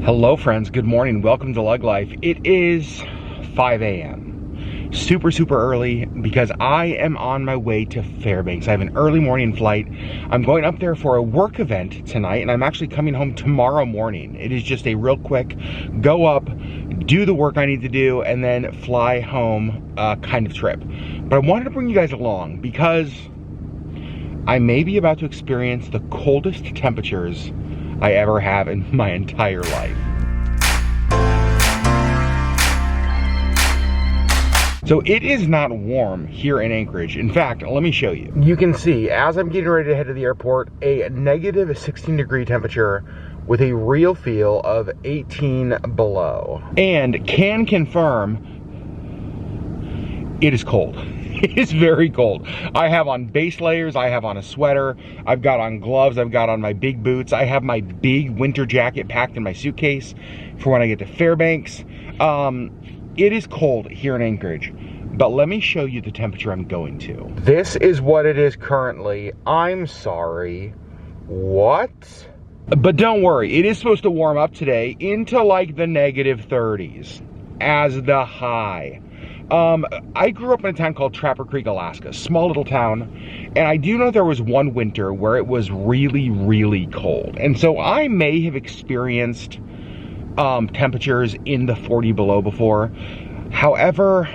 Hello friends, good morning, welcome to LeggLife. It is 5 a.m. Super early because I am on my way to Fairbanks. I have an early morning flight. I'm going up there for a work event tonight and I'm actually coming home tomorrow morning. It is just a real quick go up, do the work I need to do, and then fly home kind of trip. But I wanted to bring you guys along because I may be about to experience the coldest temperatures I ever have in my entire life. So it is not warm here in Anchorage. In fact, let me show you. You can see, as I'm getting ready to head to the airport, a negative 16-degree temperature with a real feel of 18 below. And can confirm, it is cold. It is very cold. I have on base layers, I have on a sweater, I've got on gloves, I've got on my big boots, I have my big winter jacket packed in my suitcase for when I get to Fairbanks. It is cold here in Anchorage, but let me show you the temperature I'm going to. This is what it is currently. I'm sorry. What? But don't worry, it is supposed to warm up today into like the negative 30s as the high. I grew up in a town called Trapper Creek, Alaska, small little town, and I do know there was one winter where it was really cold. And so I may have experienced temperatures in the 40 below before. However,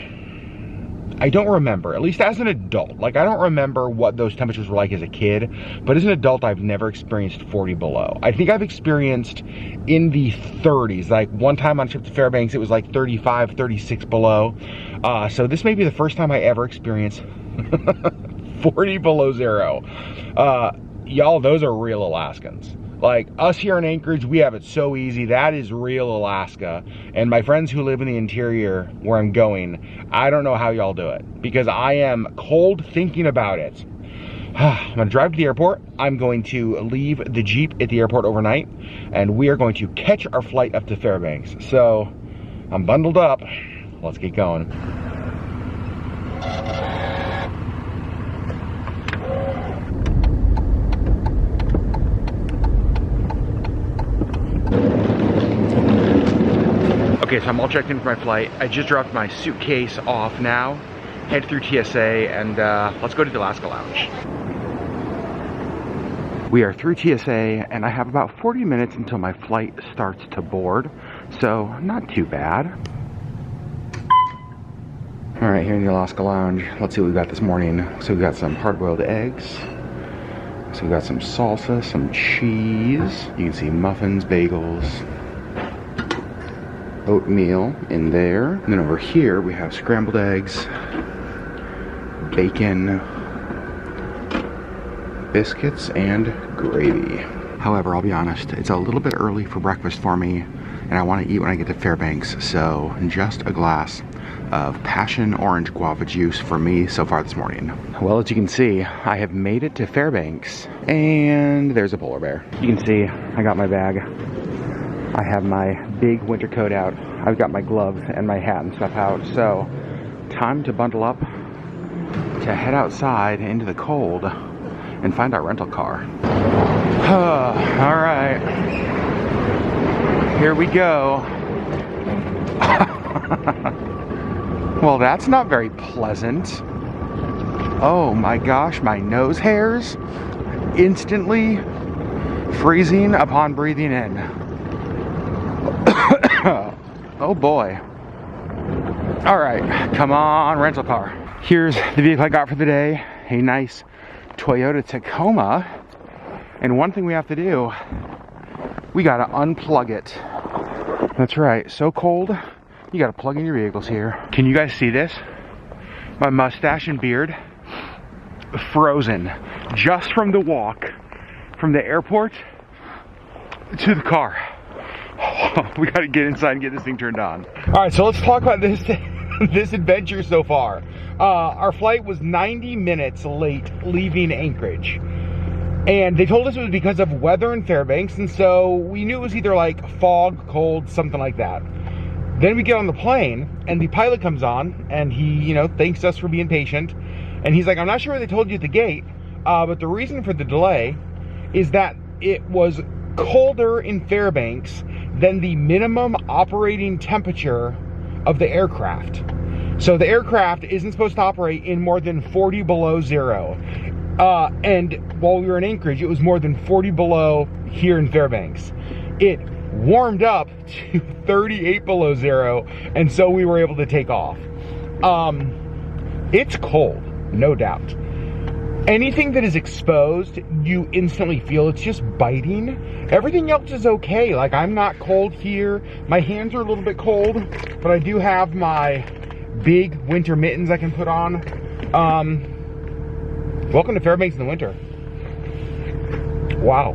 I don't remember, at least as an adult. Like, I don't remember what those temperatures were like as a kid, but as an adult, I've never experienced 40 below. I think I've experienced in the 30s. Like, one time on a trip to Fairbanks, it was like 35, 36 below. So this may be the first time I ever experienced 40 below zero. Y'all, those are real Alaskans. Like, us here in Anchorage, we have it so easy. That is real Alaska. And my friends who live in the interior where I'm going, I don't know how y'all do it, because I am cold thinking about it. I'm gonna drive to the airport. I'm going to leave the Jeep at the airport overnight, and we are going to catch our flight up to Fairbanks. So I'm bundled up. Let's get going. Okay, so I'm all checked in for my flight. I just dropped my suitcase off now, head through TSA, and let's go to the Alaska Lounge. We are through TSA, and I have about 40 minutes until my flight starts to board, so not too bad. All right, here in the Alaska Lounge, let's see what we got this morning. So we got some hard-boiled eggs. So we got some salsa, some cheese. You can see muffins, bagels, oatmeal in there. And then over here we have scrambled eggs, bacon, biscuits, and gravy. However, I'll be honest, it's a little bit early for breakfast for me, and I want to eat when I get to Fairbanks, so just a glass of passion orange guava juice for me so far this morning. Well, as you can see, I have made it to Fairbanks, and there's a polar bear. You can see I got my bag. I have my big winter coat out. I've got my gloves and my hat and stuff out. So, time to bundle up to head outside into the cold and find our rental car. All right, here we go. Well, that's not very pleasant. Oh my gosh, my nose hairs instantly freezing upon breathing in. Oh boy. All right, come on, rental car. Here's the vehicle I got for the day, a nice Toyota Tacoma. And one thing we have to do, we gotta unplug it. That's right, so cold, you gotta plug in your vehicles here. Can you guys see this? My mustache and beard, frozen, just from the walk from the airport to the car. We gotta get inside and get this thing turned on. All right, so let's talk about this this adventure so far. Our flight was 90 minutes late leaving Anchorage, and they told us it was because of weather in Fairbanks, and so we knew it was either like fog, cold, something like that. Then we get on the plane, and the pilot comes on, and he, you know, thanks us for being patient, and he's like, I'm not sure what they told you at the gate, but the reason for the delay is that it was colder in Fairbanks than the minimum operating temperature of the aircraft. So the aircraft isn't supposed to operate in more than 40 below zero. And while we were in Anchorage, it was more than 40 below here in Fairbanks. It warmed up to 38 below zero, and so we were able to take off. It's cold, no doubt. Anything that is exposed, you instantly feel it's just biting. Everything else is okay. Like, I'm not cold here. My hands are a little bit cold, but I do have my big winter mittens I can put on. Welcome to Fairbanks in the winter. Wow.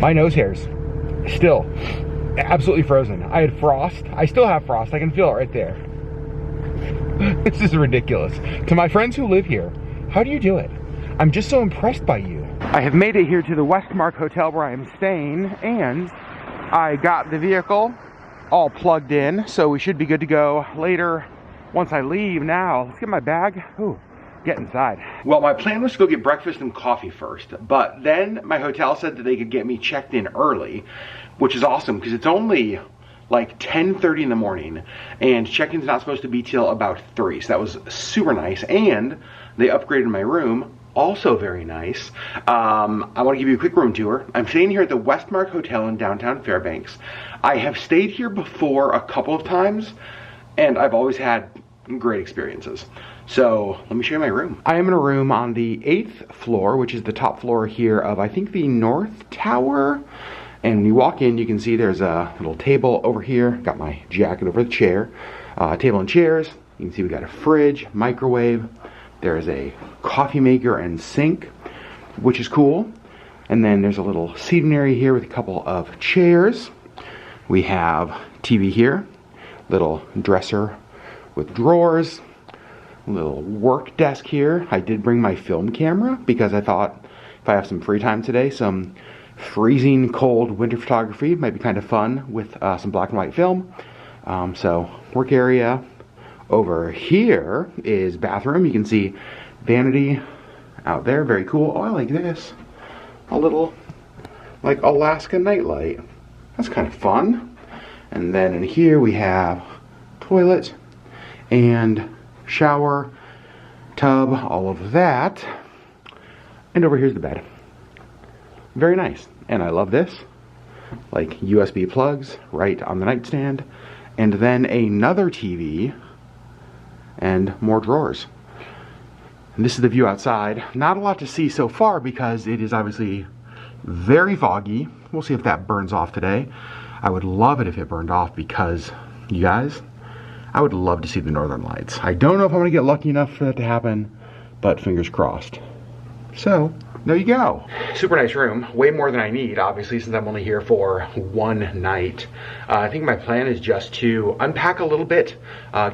My nose hairs, still absolutely frozen. I had frost. I still have frost. I can feel it right there. This is ridiculous. To my friends who live here, how do you do it? I'm just so impressed by you. I have made it here to the Westmark hotel where I'm staying, and I got the vehicle all plugged in, so we should be good to go later once I leave. Now, let's get my bag. Ooh, get inside. Well, my plan was to go get breakfast and coffee first, but then my hotel said that they could get me checked in early, which is awesome because it's only like 10:30 in the morning, and check-in's not supposed to be till about 3, so that was super nice. And they upgraded my room, also very nice. I want to give you a quick room tour. I'm staying here at the Westmark Hotel in downtown Fairbanks. I have stayed here before a couple of times, and I've always had great experiences. So let me show you my room. I am in a room on the 8th floor, which is the top floor here of, I think, the North Tower. And when you walk in, you can see there's a little table over here. Got my jacket over the chair. Table and chairs. You can see we got a fridge, microwave. There's a coffee maker and sink, which is cool. And then there's a little seating area here with a couple of chairs. We have TV here, little dresser with drawers, little work desk here. I did bring my film camera because I thought if I have some free time today, some freezing cold winter photography might be kind of fun with some black and white film. So work area. Over here is bathroom. You can see vanity out there, very cool. Oh, I like this. A little like Alaska nightlight. That's kind of fun. And then in here we have toilet and shower, tub, all of that. And over here's the bed. Very nice. And I love this. Like USB plugs right on the nightstand. And then another TV and more drawers. And this is the view outside. Not a lot to see so far because it is obviously very foggy. We'll see if that burns off today. I would love it if it burned off because, you guys, I would love to see the northern lights. I don't know if I'm gonna get lucky enough for that to happen, but fingers crossed. So, there you go. Super nice room, way more than I need, obviously, since I'm only here for one night. I think my plan is just to unpack a little bit,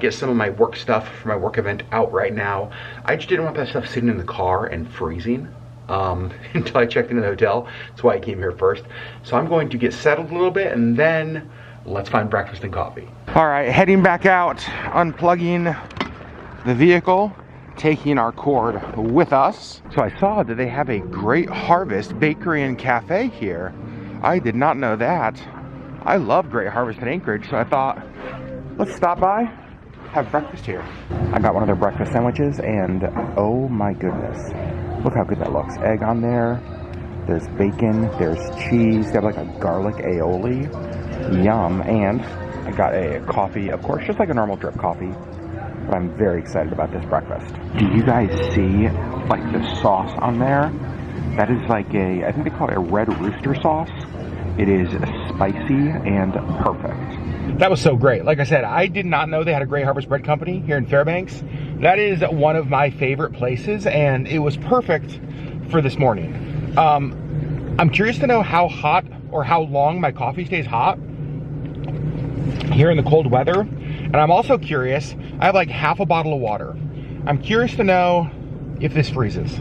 get some of my work stuff for my work event out right now. I just didn't want that stuff sitting in the car and freezing until I checked into the hotel. That's why I came here first. So I'm going to get settled a little bit, and then let's find breakfast and coffee. All right, heading back out, unplugging the vehicle, taking our cord with us. So I saw that they have a Great Harvest Bakery and Cafe here. I did not know that. I love Great Harvest in Anchorage, so I thought, let's stop by, have breakfast here. I got one of their breakfast sandwiches, and oh my goodness, look how good that looks. Egg on there, there's bacon, there's cheese, they have like a garlic aioli, yum. And I got a coffee, of course, just like a normal drip coffee. But I'm very excited about this breakfast. Do you guys see like the sauce on there? That is like I think they call it a red rooster sauce. It is spicy and perfect. That was so great. Like I said, I did not know they had a Great Harvest Bread Company here in Fairbanks. That is one of my favorite places, and it was perfect for this morning. I'm curious to know how hot or how long my coffee stays hot here in the cold weather. And I'm also curious, I have like half a bottle of water. I'm curious to know if this freezes.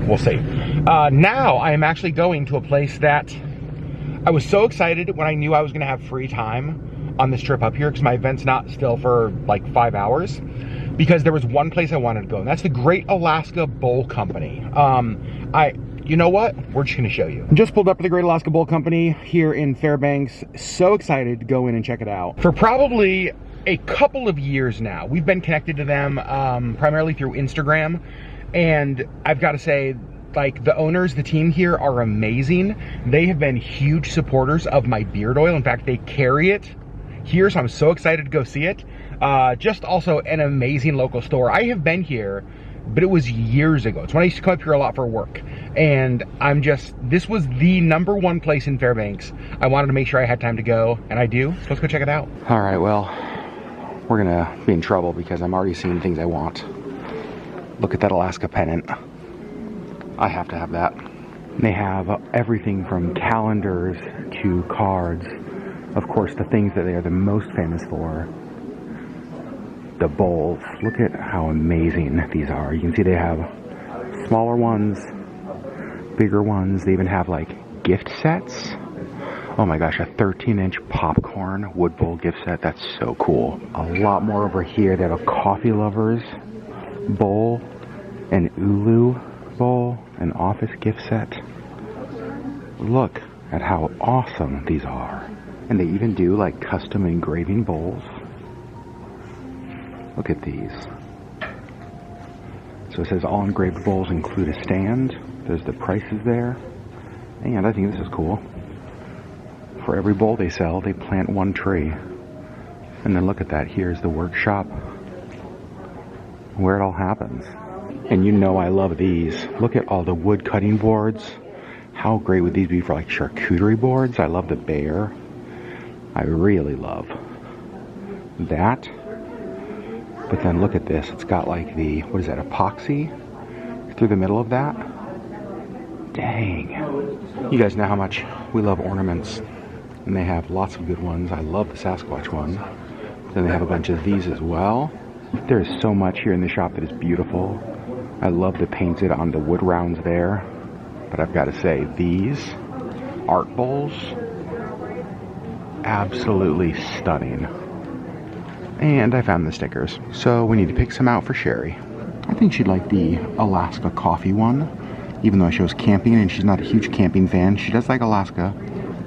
We'll see. Now I am actually going to a place that I was so excited when I knew I was gonna have free time on this trip up here, because my event's not still for like 5 hours, because there was one place I wanted to go, and that's the Great Alaska Bowl Company. you know what? We're just gonna show you. Just pulled up at the Great Alaska Bowl Company here in Fairbanks. So excited to go in and check it out. For probably a couple of years now, we've been connected to them primarily through Instagram. And I've got to say, like, the owners, the team here are amazing. They have been huge supporters of my beard oil. In fact, they carry it here, so I'm so excited to go see it. Just also an amazing local store. I have been here, but it was years ago. It's when I used to come up here a lot for work. And this was the #1 place in Fairbanks. I wanted to make sure I had time to go, and I do. So let's go check it out. All right, well, we're gonna be in trouble because I'm already seeing things I want. Look at that Alaska pennant. I have to have that. They have everything from calendars to cards. Of course, the things that they are the most famous for, the bowls. Look at how amazing these are. You can see they have smaller ones, bigger ones. They even have like gift sets. Oh my gosh, a 13-inch popcorn wood bowl gift set. That's so cool. A lot more over here. They have a coffee lovers bowl, an ulu bowl, an office gift set. Look at how awesome these are. And they even do like custom engraving bowls. Look at these. So it says all engraved bowls include a stand. There's the prices there. And I think this is cool. For every bowl they sell, they plant 1 tree. And then look at that. Here's the workshop where it all happens. And you know I love these. Look at all the wood cutting boards. How great would these be for like charcuterie boards? I love the bear. I really love that. But then look at this. It's got like the, what is that, epoxy through the middle of that. Dang. You guys know how much we love ornaments. And they have lots of good ones. I love the Sasquatch one. Then they have a bunch of these as well. There's so much here in the shop that is beautiful. I love the painted on the wood rounds there. But I've got to say, these art bowls, absolutely stunning. And I found the stickers. So we need to pick some out for Sherri. I think she'd like the Alaska coffee one. Even though she was camping and she's not a huge camping fan, she does like Alaska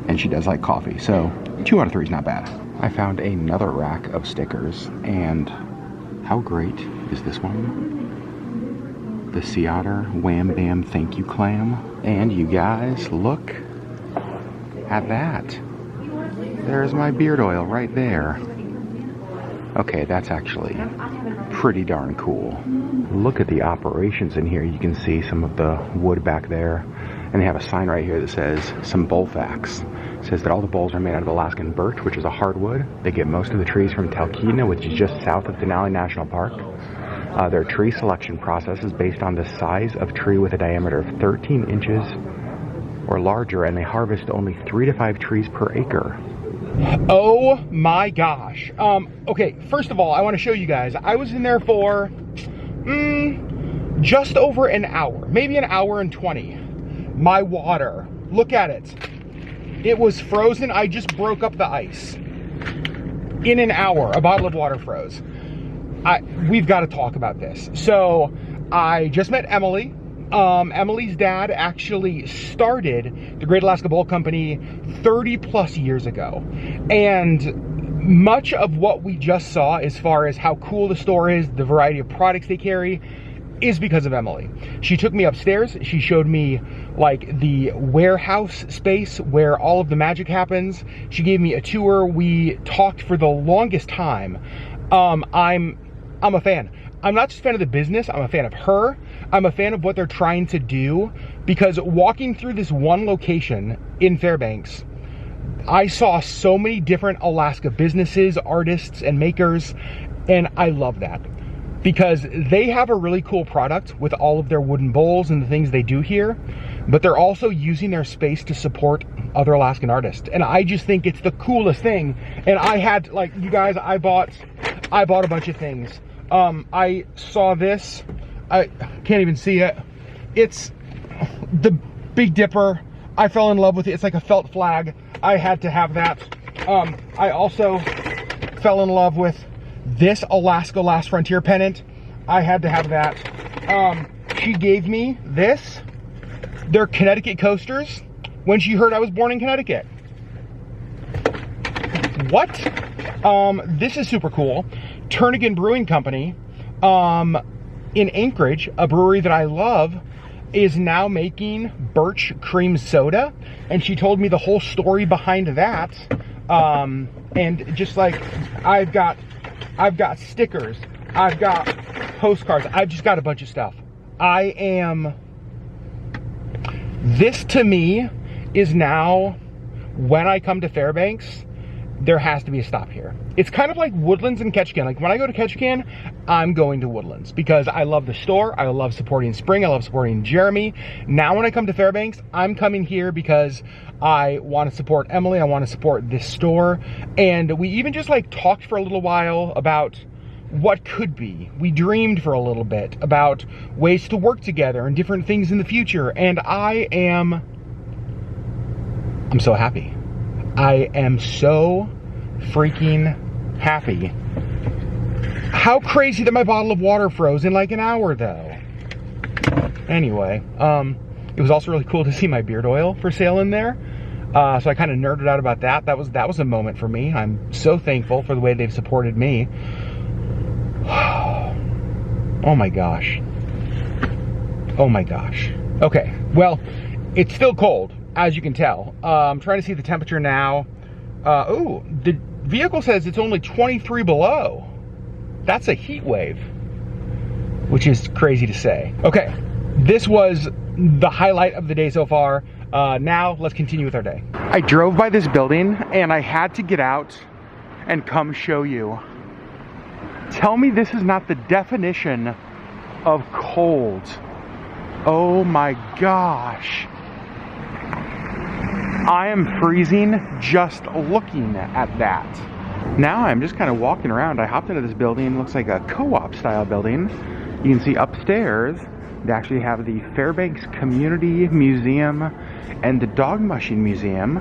and she does like coffee. So 2 out of 3 is not bad. I found another rack of stickers, and how great is this one? The Sea Otter Wham Bam Thank You Clam. And you guys, look at that. There's my beard oil right there. Okay, that's actually pretty darn cool. Look at the operations in here. You can see some of the wood back there. And they have a sign right here that says some bowl facts. It says that all the bowls are made out of Alaskan birch, which is a hardwood. They get most of the trees from Talkeetna, which is just south of Denali National Park. Their tree selection process is based on the size of tree with a diameter of 13 inches or larger, and they harvest only 3 to 5 trees per acre. Oh my gosh. Okay, first of all, I want to show you guys. I was in there for just over an hour, maybe an hour and 20. My water, look at it. It was frozen. I just broke up the ice. In an hour, a bottle of water froze. We've got to talk about this. So I just met Emily. Emily's dad actually started the Great Alaska Bowl Company 30 plus years ago. And much of what we just saw, as far as how cool the store is, the variety of products they carry, is because of Emily. She took me upstairs. She showed me like the warehouse space where all of the magic happens. She gave me a tour. We talked for the longest time. I'm a fan. I'm not just a fan of the business, I'm a fan of her. I'm a fan of what they're trying to do, because walking through this one location in Fairbanks, I saw so many different Alaska businesses, artists, and makers, and I love that. Because they have a really cool product with all of their wooden bowls and the things they do here, but they're also using their space to support other Alaskan artists. And I just think it's the coolest thing. And I had, like, you guys, I bought a bunch of things. I saw this. I can't even see it. It's the Big Dipper. I fell in love with it. It's like a felt flag. I had to have that. I also fell in love with this Alaska Last Frontier pennant. I had to have that. She gave me this. They're Connecticut coasters when she heard I was born in Connecticut. What? This is super cool. Turnagain Brewing Company in Anchorage, a brewery that I love, is now making birch cream soda, and she told me the whole story behind that. And just like I've got stickers, I've got postcards, I've just got a bunch of stuff. This to me is now, when I come to Fairbanks, there has to be a stop here. It's kind of like Woodlands and Ketchikan. Like when I go to Ketchikan, I'm going to Woodlands because I love the store. I love supporting Spring. I love supporting Jeremy. Now when I come to Fairbanks, I'm coming here because I want to support Emily. I want to support this store. And we even just like talked for a little while about what could be. We dreamed for a little bit about ways to work together and different things in the future. And I'm so happy. I am so freaking happy. How crazy that my bottle of water froze in like an hour though. Anyway, it was also really cool to see my beard oil for sale in there. So I kind of nerded out about that. That was a moment for me. I'm so thankful for the way they've supported me. Oh my gosh. Oh my gosh. Okay, well, it's still cold, as you can tell. I'm trying to see the temperature now. Oh, the vehicle says it's only 23 below. That's a heat wave, which is crazy to say. Okay, this was the highlight of the day so far. Now let's continue with our day. I drove by this building and I had to get out and come show you. Tell me this is not the definition of cold. Oh my gosh. I am freezing just looking at that. Now I'm just kind of walking around. I hopped into this building. It looks like a co-op style building. You can see upstairs they actually have the Fairbanks Community Museum and the Dog Mushing Museum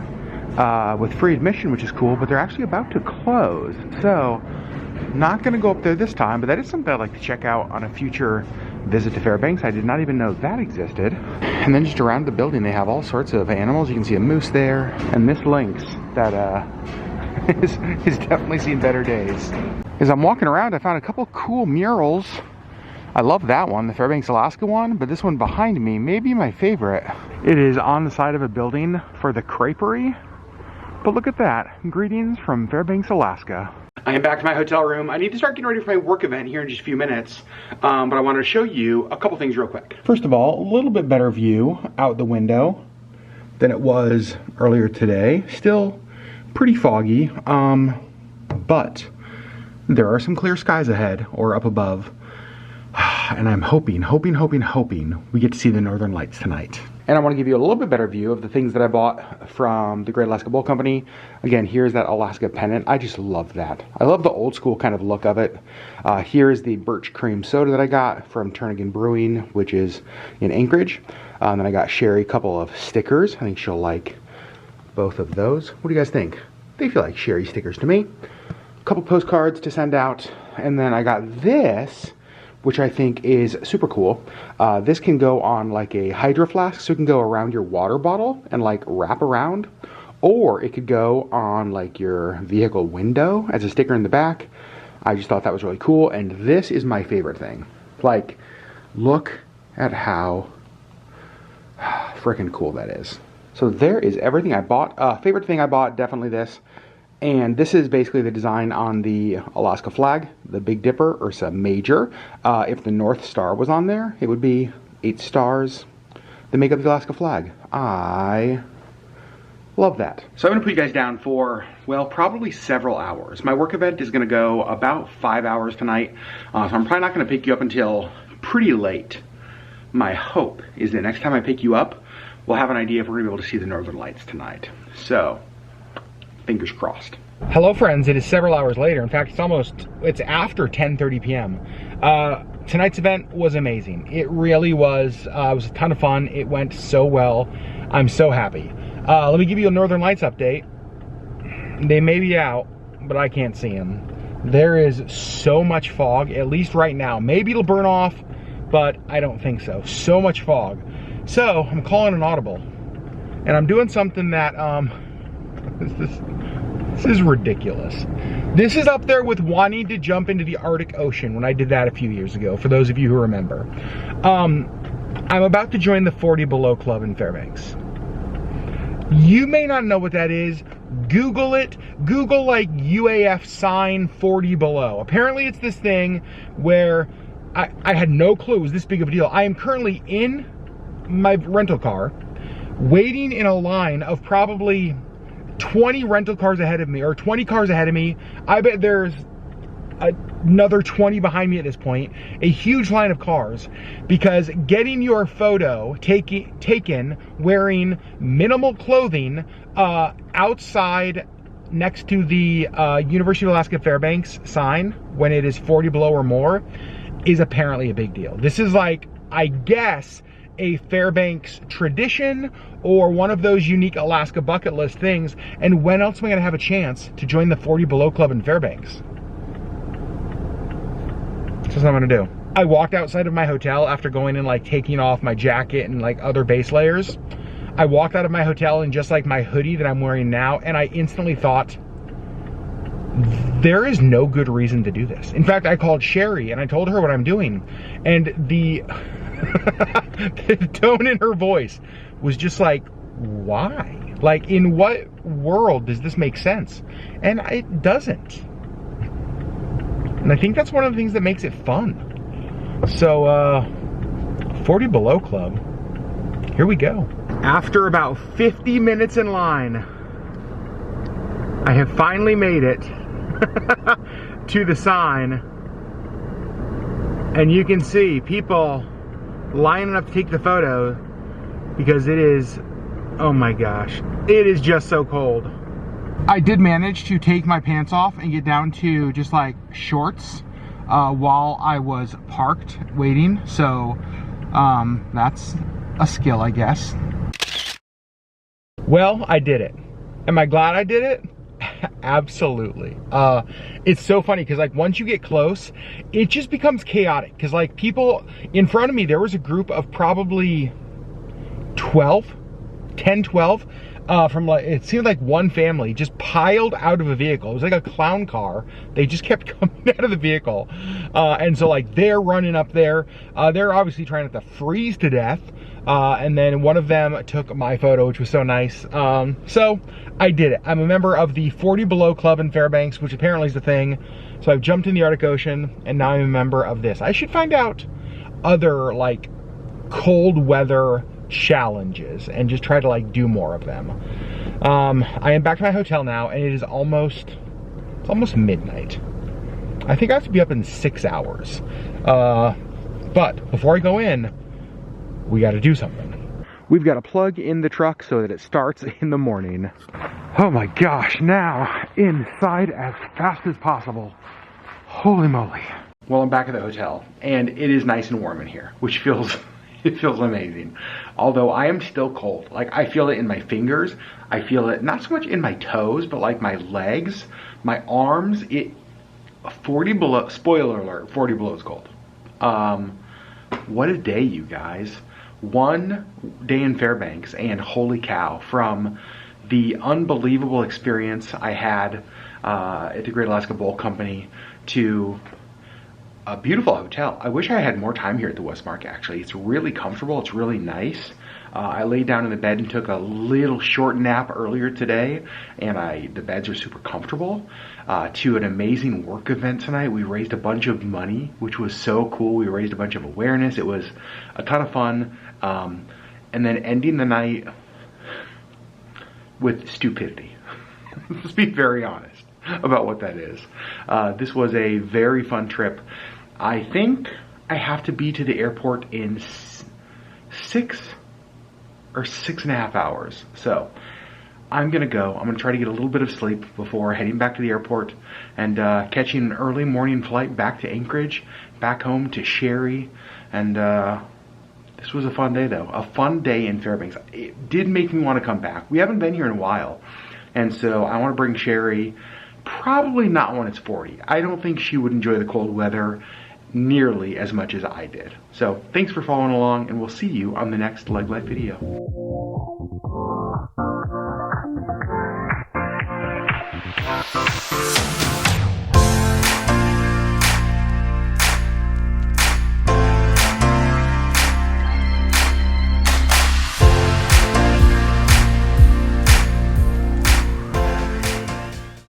with free admission, which is cool, but they're actually about to close. So not going to go up there this time, but that is something I'd like to check out on a future visit to Fairbanks. I did not even know that existed. And then just around the building they have all sorts of animals. You can see a moose there, and this lynx that has definitely seen better days. As I'm walking around, I found a couple cool murals. I love that one, the Fairbanks, Alaska one, but this one behind me may be my favorite. It is on the side of a building for the creperie, but look at that. Greetings from Fairbanks, Alaska. I am back to my hotel room. I need to start getting ready for my work event here in just a few minutes, but I wanted to show you a couple things real quick. First of all, a little bit better view out the window than it was earlier today. Still pretty foggy, but there are some clear skies ahead or up above. And I'm hoping we get to see the Northern Lights tonight. And I want to give you a little bit better view of the things that I bought from the Great Alaska Bowl Company. Again, here's that Alaska pennant. I just love that. I love the old school kind of look of it. Here's the birch cream soda that I got from Turnagain Brewing, which is in Anchorage. Then I got Sherri a couple of stickers. I think she'll like both of those. What do you guys think? They feel like Sherri stickers to me. A couple postcards to send out. And then I got this, which I think is super cool. This can go on like a hydro flask, so it can go around your water bottle and like wrap around, or it could go on like your vehicle window as a sticker in the back. I just thought that was really cool, and this is my favorite thing. Like, look at how freaking cool that is. So there is everything I bought. Favorite thing I bought, definitely this. And this is basically the design on the Alaska flag, the Big Dipper, Ursa Major. If the North Star was on there, it would be 8 stars that make up the Alaska flag. I love that. So I'm gonna put you guys down for, well, probably several hours. My work event is gonna go about 5 hours tonight. So I'm probably not gonna pick you up until pretty late. My hope is that next time I pick you up, we'll have an idea if we're gonna be able to see the Northern Lights tonight. So, fingers crossed. Hello friends, it is several hours later. In fact, it's after 10:30 p.m. Tonight's event was amazing. It really was. It was a ton of fun. It went so well. I'm so happy. Let me give you a Northern Lights update. They may be out, but I can't see them. There is so much fog, at least right now. Maybe it'll burn off, but I don't think so. So much fog. So I'm calling an audible, and I'm doing something that this is ridiculous. This is up there with wanting to jump into the Arctic Ocean when I did that a few years ago, for those of you who remember. I'm about to join the 40 Below Club in Fairbanks. You may not know what that is. Google it. Google like UAF sign 40 below. Apparently it's this thing where I had no clue it was this big of a deal. I am currently in my rental car, waiting in a line of probably 20 rental cars ahead of me, or 20 cars ahead of me. I bet there's another 20 behind me at this point. A huge line of cars, because getting your photo taken wearing minimal clothing outside next to the University of Alaska Fairbanks sign when it is 40 below or more is apparently a big deal. This is like, I guess, a Fairbanks tradition or one of those unique Alaska bucket list things. And when else am I gonna have a chance to join the 40 Below Club in Fairbanks? That's what I'm gonna do. I walked outside of my hotel after going and like taking off my jacket and like other base layers. I walked out of my hotel in just like my hoodie that I'm wearing now, and I instantly thought, there is no good reason to do this. In fact, I called Sherri and I told her what I'm doing, and the the tone in her voice was just like, why? Like, in what world does this make sense? And it doesn't. And I think that's one of the things that makes it fun. So, 40 Below Club, here we go. After about 50 minutes in line, I have finally made it to the sign. And you can see people lining up to take the photo because it is, oh my gosh, it is just so cold. I did manage to take my pants off and get down to just like shorts while I was parked waiting. So that's a skill, I guess. Well, I did it. Am I glad I did it? Absolutely. It's so funny because like once you get close, it just becomes chaotic, because like people in front of me, there was a group of probably 12 from like, it seemed like one family just piled out of a vehicle. It was like a clown car. They just kept coming out of the vehicle. And so like they're running up there. They're obviously trying not to freeze to death. And then one of them took my photo, which was so nice. So I did it. I'm a member of the 40 Below Club in Fairbanks, which apparently is the thing. So I've jumped in the Arctic Ocean, and now I'm a member of this. I should find out other like cold weather challenges and just try to like do more of them. I am back to my hotel now, and it is almost midnight. I think I have to be up in 6 hours. But before I go in, we got to do something. We've got to plug in the truck so that it starts in the morning. Oh my gosh, now inside as fast as possible. Holy moly. Well, I'm back at the hotel, and it is nice and warm in here, which feels, it feels amazing. Although I am still cold. Like, I feel it in my fingers. I feel it not so much in my toes, but like my legs, my arms. 40 below, spoiler alert, 40 below is cold. What a day, you guys. One day in Fairbanks, and holy cow, from the unbelievable experience I had at the Great Alaska Bowl Company to a beautiful hotel. I wish I had more time here at the Westmark, actually. It's really comfortable. It's really nice. I laid down in the bed and took a little short nap earlier today, and the beds are super comfortable. To an amazing work event tonight. We raised a bunch of money, which was so cool. We raised a bunch of awareness. It was a ton of fun. And then ending the night with stupidity. Let's be very honest about what that is. This was a very fun trip. I think I have to be to the airport in 6 or 6.5 hours. So I'm gonna go. I'm gonna try to get a little bit of sleep before heading back to the airport and catching an early morning flight back to Anchorage, back home to Sherri. And this was a fun day, though. A fun day in Fairbanks. It did make me want to come back. We haven't been here in a while, and so I want to bring Sherri. Probably not when it's 40. I don't think she would enjoy the cold weather nearly as much as I did. So thanks for following along, and we'll see you on the next LeggLife video.